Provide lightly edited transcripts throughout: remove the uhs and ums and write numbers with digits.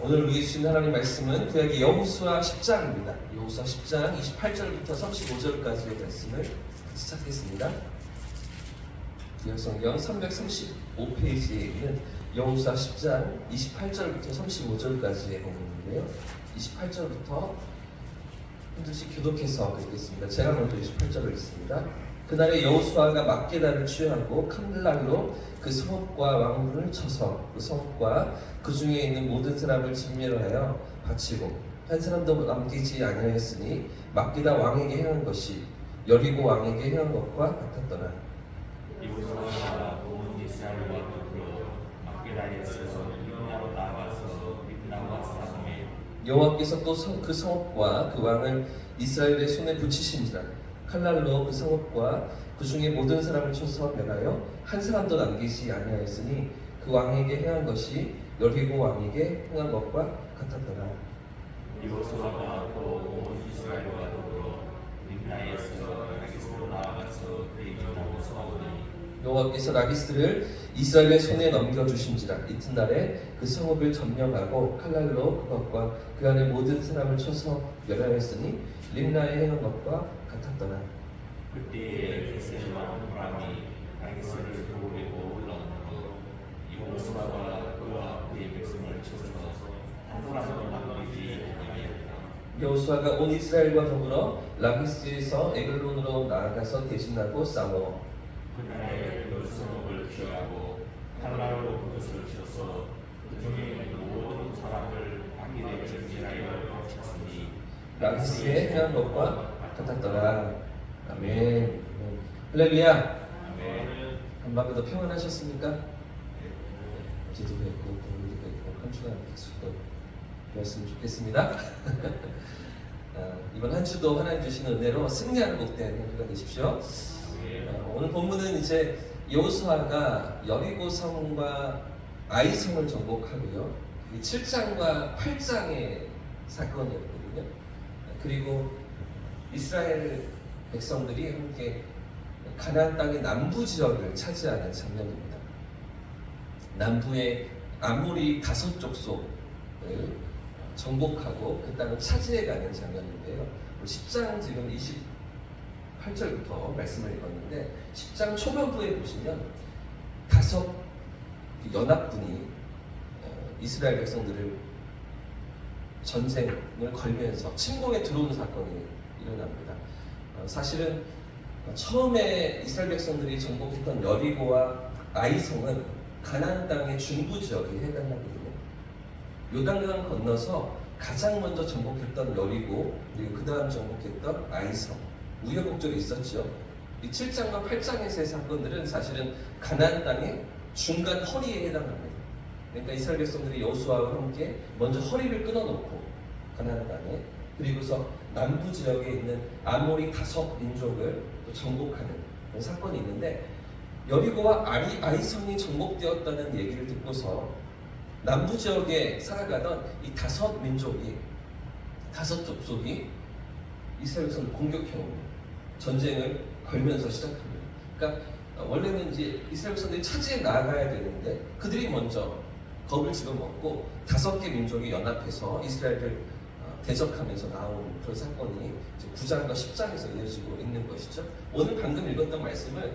오늘 우리에게 주신 하나님 말씀은 구약의 여호수아 10장입니다. 여호수아 10장 28절부터 35절까지의 말씀을 같이 찾겠습니다. 구약 성경 335페이지에 있는 여호수아 10장 28절부터 35절까지의 본문인데요. 28절부터 한 절씩 교독해서 읽겠습니다. 제가 먼저 28절을 읽습니다. 그날에 여호수아가 막게다를 취하고 칼날로 그 성읍과 왕문을 쳐서 그 성읍과 그 중에 있는 모든 사람을 진멸하여 바치고 한 사람도 남기지 아니하였으니 막게다 왕에게 행한 것이 여리고 왕에게 행한 것과 같았더라. 여호수아가 온 이스라엘과 더불어 막게다에서 림나로 나아가서 림나와 싸움에 여호와께서 또 그 성읍과 그 왕을 이스라엘의 손에 붙이신지라. 칼날로 그 성읍과 그 중에 모든 사람을 쳐서 멸하여 한 사람도 남기지 아니하였으니 그 왕에게 행한 것이 여리고 왕에게 행한 것과 같았더라. 여호수아가 또 온 이스라엘과 더불어 림나에서 라기스로 나아가서 그의 림나로 싸우니 여호와께서 라기스를 이스라엘의 손에 넘겨주신지라. 이튿날에 그 성읍을 점령하고 칼날로 그것과 그 안에 모든 사람을 쳐서 멸하였으니 림나에 행한 것과 같았더라. 그때에 게셀과 호람이 라기스를 도우려고 올라오므로 여호수아가 그와 그의 백성을 쳐서 한 사람도 남기지 아니하였다. 여호수아가 온 이스라엘과 더불어 라기스에서 에글론으로 나아가서 대진하고 싸워 그날에 그 성읍을 취하고 칼날로 그것을 쳐서 그 중에 있는 모든 사람을 악인의 정죄하여 쳤으니 라기스에 행한 것과 같았더라. 아멘. 할렐루야. 아멘. 한밤에도 평안하셨습니까? 어제도 뵙고 오늘도 뵙고 한 주간 계속 배웠으면 좋겠습니다. 이번 한 주도 하나님 주시는 은혜로 승리하는 복된 한 주가 되십시오. 오늘 본문은 이제 여호수아가 여리고 성과 아이성을 정복하고요. 7장과 8장의 사건이었거든요. 그리고 이스라엘 백성들이 함께 가나안 땅의 남부 지역을 차지하는 장면입니다. 남부의 아모리 다섯 족속을 정복하고 그 땅을 차지해가는 장면인데요. 10장 지금 28절부터 말씀을 읽었는데 10장 초반부에 보시면 다섯 연합군이 이스라엘 백성들을 전쟁을 걸면서 침공에 들어오는 사건이 일어납니다. 사실은 처음에 이스라엘 백성들이 정복했던 여리고와 아이성은 가나안 땅의 중부 지역에 해당하거든요. 요단강 건너서 가장 먼저 정복했던 여리고 그리고 그 다음 정복했던 아이성 우여곡절이 있었죠. 이 7장과 8장에서의 사건들은 사실은 가나안 땅의 중간 허리에 해당합니다. 그러니까 이스라엘 백성들이 여호수아와 함께 먼저 허리를 끊어놓고 가나안 땅에 그리고서 남부 지역에 있는 아모리 다섯 민족을 또 정복하는 그런 사건이 있는데 여리고와 아이성이 정복되었다는 얘기를 듣고서 남부 지역에 살아가던 이 다섯 민족이 다섯 족속이 이스라엘 백성을 공격해옵니다. 전쟁을 걸면서 시작합니다. 그러니까 원래는 이제 이스라엘 백성들이 차지해 나가야 되는데 그들이 먼저 겁을 집어먹고 다섯 개 민족이 연합해서 이스라엘을 대적하면서 나온 그런 사건이 9장과 10장에서 이어지고 있는 것이죠. 오늘 방금 읽었던 말씀은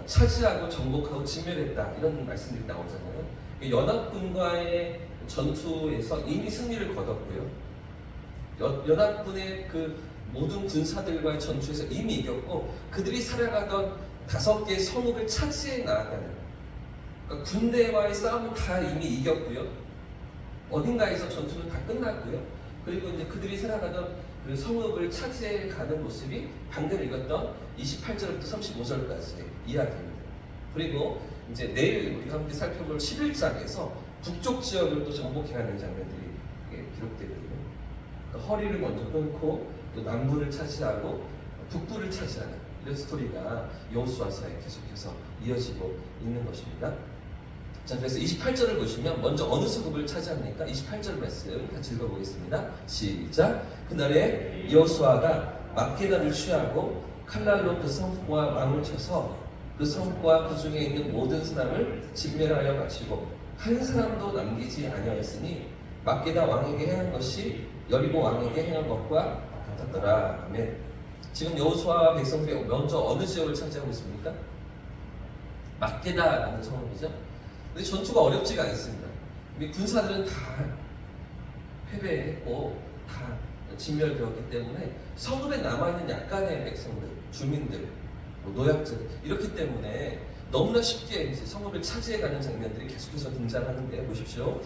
차지하고 정복하고 진멸했다 이런 말씀들이 나오잖아요. 연합군과의 전투에서 이미 승리를 거뒀고요. 연합군의 그 모든 군사들과의 전투에서 이미 이겼고 그들이 살아가던 다섯 개의 성읍을 차지해 나아가는 그러니까 군대와의 싸움은 다 이미 이겼고요. 어딘가에서 전투는 다 끝났고요. 그리고 이제 그들이 살아가던 그 성읍을 차지해 가는 모습이 방금 읽었던 28절부터 35절까지의 이야기입니다. 그리고 이제 내일 우리가 함께 살펴볼 11장에서 북쪽 지역을 또 정복해가는 장면들이 기록되거든요. 그러니까 허리를 먼저 끊고 또 남부를 차지하고 북부를 차지하는 이런 스토리가 여호수아서에 계속해서 이어지고 있는 것입니다. 자, 그래서 28절을 보시면 먼저 어느 성읍을 차지합니까? 28절 말씀 같이 읽어보겠습니다. 시작. 그날에 여호수아가 막게다를 취하고 칼날로 그 성읍과 왕을 쳐서 그 성읍과 그 중에 있는 모든 사람을 진멸하여 바치고 한 사람도 남기지 아니하였으니 막게다 왕에게 행한 것이 여리고 왕에게 행한 것과 같았더라. 아멘. 지금 여호수아와 백성들이 먼저 어느 지역을 차지하고 있습니까? 막게다라는 성읍이죠. 근데 전투가 어렵지가 않습니다. 우리 군사들은 다 패배했고 다 진멸되었기 때문에 성읍에 남아있는 약간의 백성들, 주민들, 노약자들 이렇기 때문에 너무나 쉽게 이제 성읍을 차지해가는 장면들이 계속해서 등장하는데 보십시오.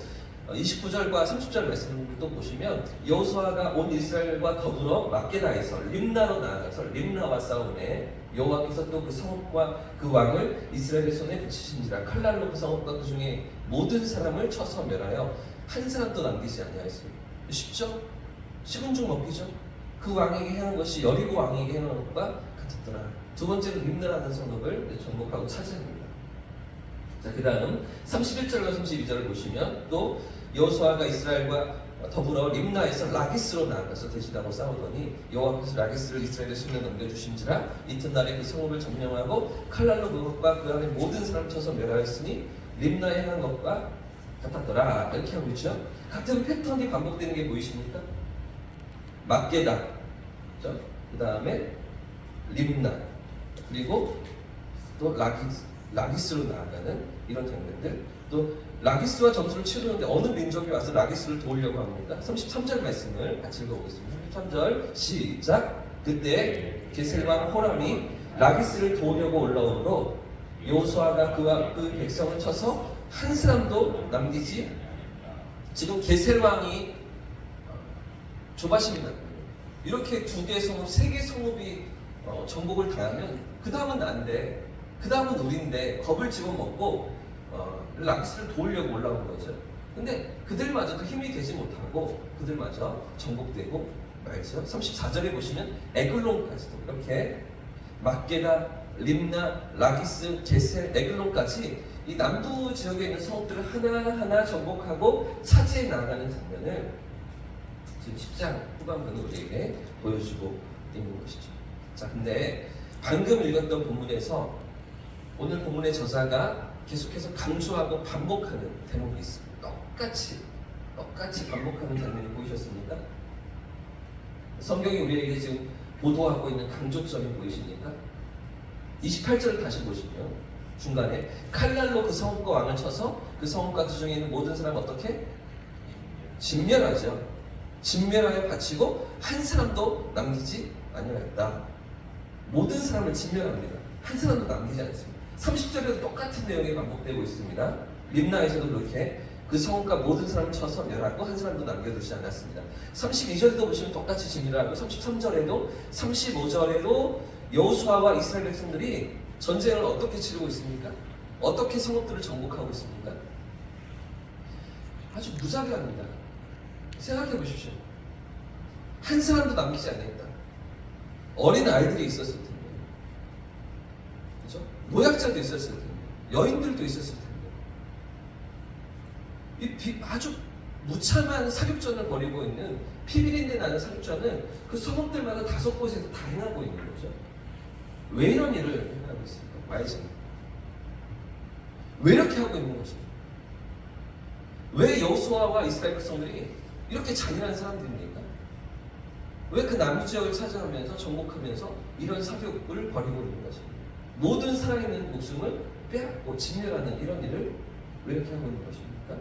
29절과 30절 말씀을 또 보시면 여호수아가 온 이스라엘과 더불어 막게다에서 림나로 나아가서 림나와 싸우매 여호와께서 또 그 성읍과 그 왕을 이스라엘의 손에 붙이신지라 칼날로 그 성읍과 그 중에 모든 사람을 쳐서 멸하여 한 사람도 남기지 아니하였습니다. 쉽죠? 식은 죽 먹기죠. 그 왕에게 행한 것이 여리고 왕에게 행한 것과 같았더라. 두 번째로 림나라는 성읍을 정복하고 차지합니다. 자, 그 다음 31절과 32절을 보시면 또 여호수아가 이스라엘과 더불어 림나에서 라기스로 나아가서 대신하고 싸우더니 여호와께서 라기스를 이스라엘의 손에 넘겨주신지라 이튿날에 그 성읍을 점령하고 칼날로 그것과 그 안에 모든 사람을 쳐서 멸하였으니 림나에 행한 것과 같았더라. 이렇게 하고 있죠. 같은 패턴이 반복되는 게 보이십니까? 막게다, 그 다음에 림나, 그리고 또 라기스로 나아가는 이런 장면들. 또 라기스와 점수를 치르는데 어느 민족이 와서 라기스를 도우려고 합니까? 33절 말씀을 같이 읽어보겠습니다. 33절 시작. 그때 게셀왕 호람이 라기스를 도우려고 올라오므로 여호수아가 그와 그 백성을 쳐서 한 사람도 남기지. 지금 게셀왕이 조바심이 났거든요. 이렇게 두 개 성읍, 세 개 성읍이 정복을 당하면 그 다음은 난데, 그 다음은 우리인데 겁을 집어먹고 라기스를 도우려고 올라온 거죠. 근데 그들마저도 힘이 되지 못하고 그들마저 정복되고 말죠. 34절에 보시면 에글론까지도 이렇게 막게다, 림나, 라기스, 게셀, 에글론까지 이 남부 지역에 있는 성읍들을 하나하나 정복하고 차지해 나가는 장면을 지금 10장 후반부는 우리에게 보여주고 있는 것이죠. 자, 근데 방금 읽었던 본문에서 오늘 본문의 저자가 계속해서 강조하고 반복하는 대목이 있습니다. 똑같이 반복하는 장면이 보이셨습니까? 성경이 우리에게 지금 보도하고 있는 강조점이 보이십니까? 28절을 다시 보시면 중간에 칼날로 그 성읍과 왕을 쳐서 그 성읍과 그 중에 있는 모든 사람 어떻게? 진멸하죠. 진멸하여 바치고 한 사람도 남기지 아니하였다. 모든 사람을 진멸합니다. 한 사람도 남기지 않습니다. 30절에도 똑같은 내용이 반복되고 있습니다. 림나에서도 그렇게 그 성읍과 모든 사람을 쳐서 멸하고 한 사람도 남겨두지 않았습니다. 32절도 보시면 똑같이 진멸하고 33절에도 35절에도 여호수아와 이스라엘 백성들이 전쟁을 어떻게 치르고 있습니까? 어떻게 성읍들을 정복하고 있습니까? 아주 무자비합니다. 생각해 보십시오. 한 사람도 남기지 않았다. 어린 아이들이 있었을 텐데, 그죠? 노약자도 있었을 텐데, 여인들도 있었을 텐데, 아주 무참한 사륙전을 벌이고 있는 피비린내 나는 사륙전을 그 성읍들마다 5곳에서 다 행하고 있는 거죠. 왜 이런 일을 행하고 있습니까? 말이죠. 왜 이렇게 하고 있는 것입니까? 왜 여호수아와 이스라엘 백성들이 이렇게 잔인한 사람들입니까? 왜 그 남부 지역을 차지하면서 정복하면서 이런 사격을 벌이고 있는 것입니까? 모든 살아있는 목숨을 빼앗고 진멸하는 이런 일을 왜 이렇게 하고 있는 것입니까?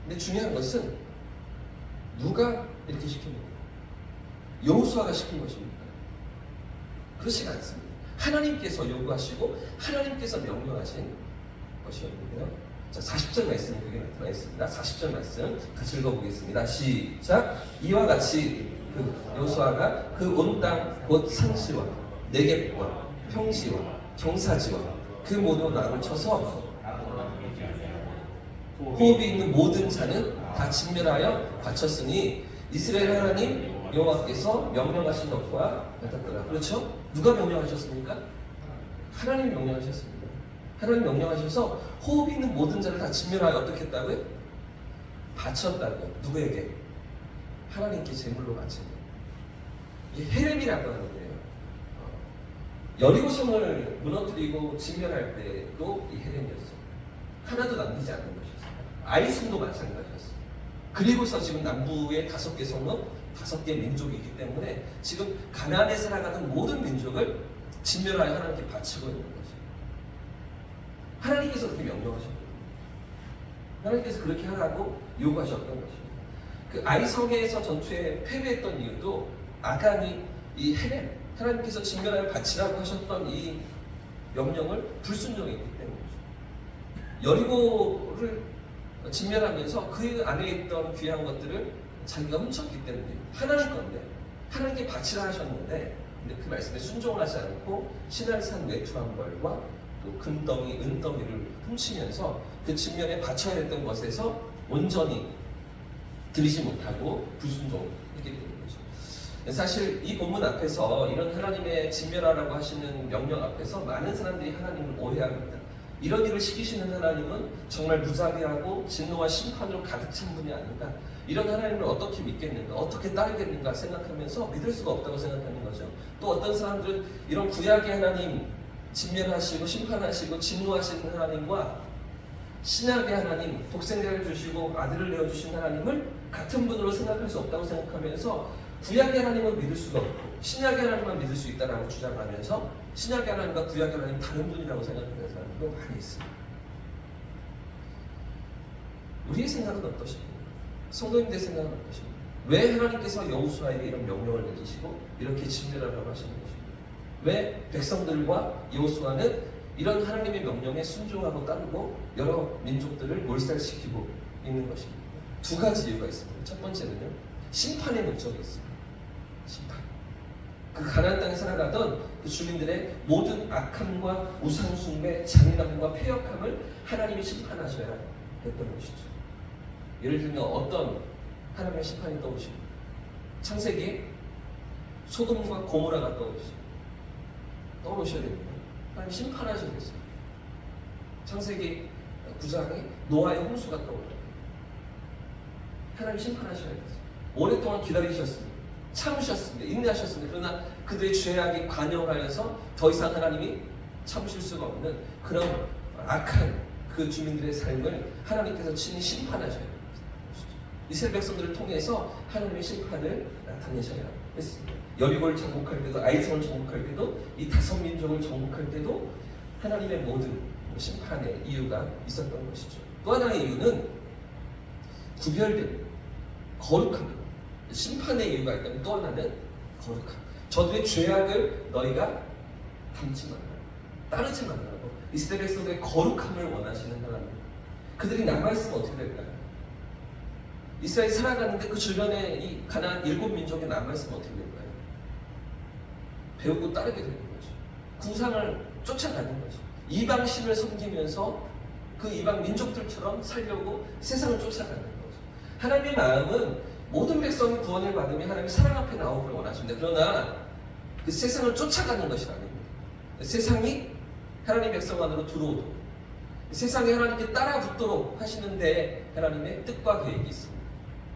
근데 중요한 것은 누가 이렇게 시킵니까? 여호수아가 시킨 것입니까? 그렇지가 않습니다. 하나님께서 요구하시고 하나님께서 명령하신 것이었는데요. 자, 40절 말씀이 여기 나타나 있습니다. 40절 말씀 같이 읽어보겠습니다. 시작. 이와 같이 그 여호수아가 그 온 땅 곧 산지와 네겝과 평지와 경사지와 그 모든 나무를 쳐서 호흡이 있는 모든 자는 다 진멸하여 바쳤으니 이스라엘 하나님 여호와께서 명령하신 것과 같았더라. 그렇죠? 누가 명령하셨습니까? 하나님이 명령하셨습니다. 하나님 명령하셔서 호흡 있는 모든 자를 다 진멸하여 어떻게 했다고요? 바쳤다고요. 누구에게? 하나님께 제물로 바친 거예요. 이게 헤렘이라고 하는 거예요. 여리고성을 무너뜨리고 진멸할 때도 이 헤렘이었어요. 하나도 남기지 않는 것이었어요. 아이성도 마찬가지였어요. 그리고서 지금 남부의 5개 성읍, 5개 민족이 있기 때문에 지금 가나안에 살아가는 모든 민족을 진멸하여 하나님께 바치고 있는 거죠. 하나님께서 그렇게 명령하셨거든요. 하나님께서 그렇게 하라고 요구하셨던 것입니다. 그 아이성에서 전투에 패배했던 이유도 아간이 이 헬렘, 하나님께서 진멸하여 바치라고 하셨던 이 명령을 불순종했기 때문이죠. 여리고를 진멸하면서 그 안에 있던 귀한 것들을 자기가 훔쳤기 때문에 하나님 건데 하나님께 바치라 하셨는데 근데 그 말씀에 순종하지 않고 신할산 외투한 벌과 또 금덩이, 은덩이를 훔치면서 그 진멸에 바쳐야 했던 것에서 온전히 들이지 못하고 불순종했기 때문이죠. 사실 이 본문 앞에서 이런 하나님의 진멸하라고 하시는 명령 앞에서 많은 사람들이 하나님을 오해합니다. 이런 일을 시키시는 하나님은 정말 무자비하고 진노와 심판으로 가득 찬 분이 아닌가, 이런 하나님을 어떻게 믿겠는가, 어떻게 따르겠는가 생각하면서 믿을 수가 없다고 생각하는 거죠. 또 어떤 사람들은 이런 구약의 하나님, 진멸하시고 심판하시고 진노하시는 하나님과 신약의 하나님, 독생자를 주시고 아들을 내어주신 하나님을 같은 분으로 생각할 수 없다고 생각하면서 구약의 하나님은 믿을 수가 없고 신약의 하나님만 믿을 수 있다라고 주장하면서 신약의 하나님과 구약의 하나님 다른 분이라고 생각하는 사람도 많이 있습니다. 우리의 생각은 어떠십니까? 성도님들의 생각은 어떠십니까? 왜 하나님께서 여호수아에게 이런 명령을 내리시고 이렇게 진멸하라고 하시는 것입니까? 왜 백성들과 여호수아는 이런 하나님의 명령에 순종하고 따르고 여러 민족들을 몰살시키고 있는 것입니다? 두 가지 이유가 있습니다. 첫 번째는요, 심판의 목적이 있습니다. 심판. 그 가나안 땅에 살아가던 그 주민들의 모든 악함과 우상숭배, 잔인함과 패역함을 하나님이 심판하셔야 했던 것이죠. 예를 들면 어떤 하나님의 심판이 떠오르십니까? 창세기에 소돔과 고모라가 떠오르셔야 됩니다. 하나님 심판하셔야겠어요. 창세기 9장에 노아의 홍수가 떠오르죠. 하나님 심판하셔야겠어요. 오랫동안 기다리셨습니다. 참으셨습니다. 인내하셨습니다. 그러나 그들의 죄악이 관영하여서 더 이상 하나님이 참으실 수가 없는 그런 악한 그 주민들의 삶을 하나님께서 친히 심판하셔야 됩니다. 이스라엘 백성들을 통해서 하나님의 심판을 나타내셔야 했습니다. 여리고를 정복할 때도, 아이성을 정복할 때도, 이 5민족을 정복할 때도 하나님의 모든 심판의 이유가 있었던 것이죠. 또 하나의 이유는 구별된 거룩함. 심판의 이유가 있다면 또 하나는 거룩함. 저들의 죄악을 너희가 담지 말라, 따르지 말라고 이스라엘 백성들의 거룩함을 원하시는 하나님. 그들이 남아있으면 어떻게 될까요? 이스라엘이 살아가는데 그 주변에 이 가나안 7민족이 남아있으면 어떻게 될까요? 배우고 따르게 되는 거죠. 구상을 쫓아가는 거죠. 이방신을 섬기면서 그 이방 민족들처럼 살려고 세상을 쫓아가는 거죠. 하나님의 마음은 모든 백성이 구원을 받으며 하나님의 사랑 앞에 나오기를 원하십니다. 그러나 그 세상을 쫓아가는 것이 아닙니다. 세상이 하나님 백성 안으로 들어오도록, 세상이 하나님께 따라붙도록 하시는데 하나님의 뜻과 계획이 있습니다.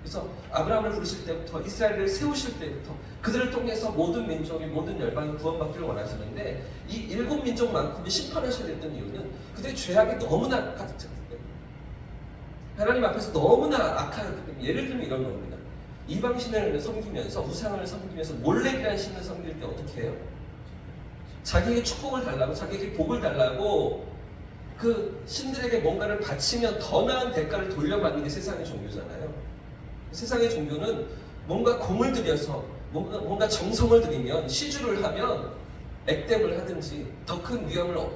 그래서 아브라함을 부르실 때부터, 이스라엘을 세우실 때부터 그들을 통해서 모든 민족이, 모든 열방이 구원받기를 원하시는데 이 7민족만큼을 심판하셔야 됐던 이유는 그들의 죄악이 너무나 가득 찼기 때문에, 하나님 앞에서 너무나 악하였기 때문에. 예를 들면 이런 겁니다. 이방신을 섬기면서, 우상을 섬기면서 몰렉이라는 신을 섬길 때 어떻게 해요? 자기에게 축복을 달라고, 자기에게 복을 달라고 그 신들에게 뭔가를 바치면 더 나은 대가를 돌려받는 게 세상의 종교잖아요. 세상의 종교는 뭔가 공을 들여서 뭔가 정성을 들이면, 시주를 하면, 액땜을 하든지 더 큰 위험을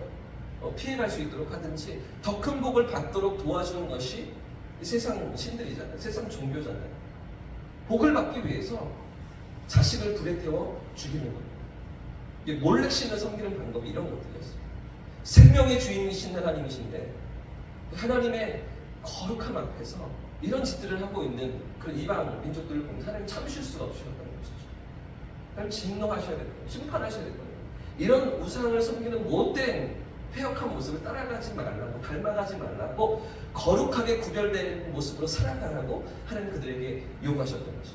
피해갈 수 있도록 하든지 더 큰 복을 받도록 도와주는 것이 세상 신들이잖아요. 세상 종교잖아요. 복을 받기 위해서 자식을 불에 태워 죽이는 겁니다. 몰렉 신을 섬기는 방법이 이런 것들이었어요. 생명의 주인이신 하나님이신데 하나님의 거룩함 앞에서 이런 짓들을 하고 있는 그 이방 민족들을 보면 하나님 참으실 수가 없으셨다는 것이죠. 하나님 진노하셔야 되는 거예요. 심판하셔야 되는 거예요. 이런 우상을 섬기는 못된 패역한 모습을 따라가지 말라고, 닮아가지 말라고, 거룩하게 구별된 모습으로 살아가라고 하나님 그들에게 요구하셨던 거죠.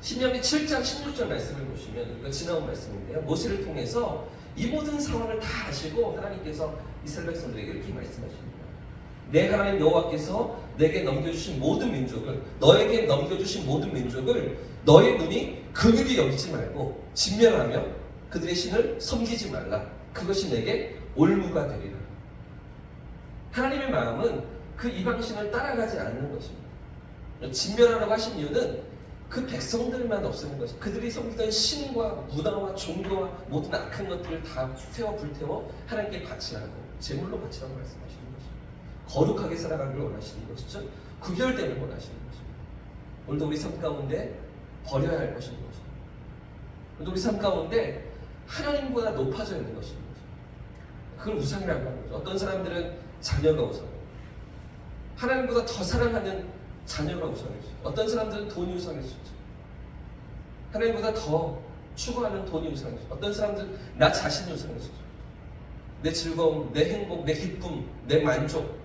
신명기 7장 16절 말씀을 보시면, 이거 지나온 말씀인데요, 모세를 통해서 이 모든 상황을 다 아시고 하나님께서 이스라엘 백성들에게 이렇게 말씀하십니다. 내 하나님 여호와께서 내게 넘겨주신 모든 민족을, 너에게 넘겨주신 모든 민족을 너의 눈이 긍휼히 여기지 말고 진멸하며 그들의 신을 섬기지 말라. 그것이 내게 올무가 되리라. 하나님의 마음은 그 이방신을 따라가지 않는 것입니다. 진멸하라고 하신 이유는 그 백성들만 없애는 것입니다. 그들이 섬기던 신과 문화와 종교와 모든 악한 것들을 다 태워 불태워 하나님께 바치라고, 제물로 바치라고 말씀하시는 것입니다. 거룩하게 살아가기를 원하시는 것이죠. 구별됨을 원하시는 것입니다. 오늘도 우리 삶 가운데 버려야 할 것인 것입니다. 오늘도 우리 삶 가운데 하나님보다 높아져 있는 것인 것입니다. 그걸 우상이라고 하는 거죠. 어떤 사람들은 자녀가 우상이에요. 하나님보다 더 사랑하는 자녀가 우상일 수 있어요. 어떤 사람들은 돈이 우상일 수 있죠. 하나님보다 더 추구하는 돈이 우상일 수 있어요. 어떤 사람들은 나 자신이 우상일 수 있어요. 내 즐거움, 내 행복, 내 기쁨, 내 만족,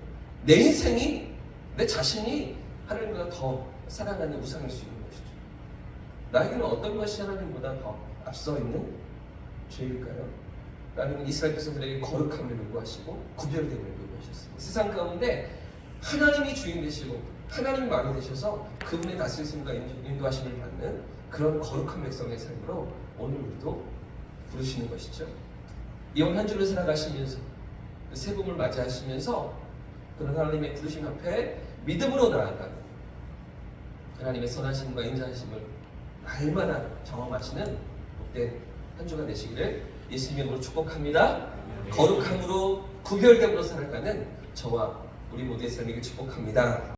내 인생이, 내 자신이 하나님보다 더 사랑하는 우상일 수 있는 것이죠. 나에게는 어떤 것이 하나님보다 더 앞서 있는 죄일까요? 하나님은 이스라엘 백성들에게 거룩함을 요구하시고 구별됨을 요구하셨습니다. 세상 가운데 하나님이 주인 되시고 하나님이 왕이 되셔서 그분의 다스리심과 인도하심을 받는 그런 거룩한 백성의 삶으로 오늘 우리도 부르시는 것이죠. 이번 한 주를 살아가시면서 그 새봄을 맞이하시면서 그런 하나님의 부르심 앞에 믿음으로 나아가는 하나님의 선하심과 인자하심을 날마다 경험하시는 복된 한 주가 되시기를 예수님의 이름으로 축복합니다. 거룩함으로 구별됨으로 살아가는 저와 우리 모두의 삶이길 축복합니다.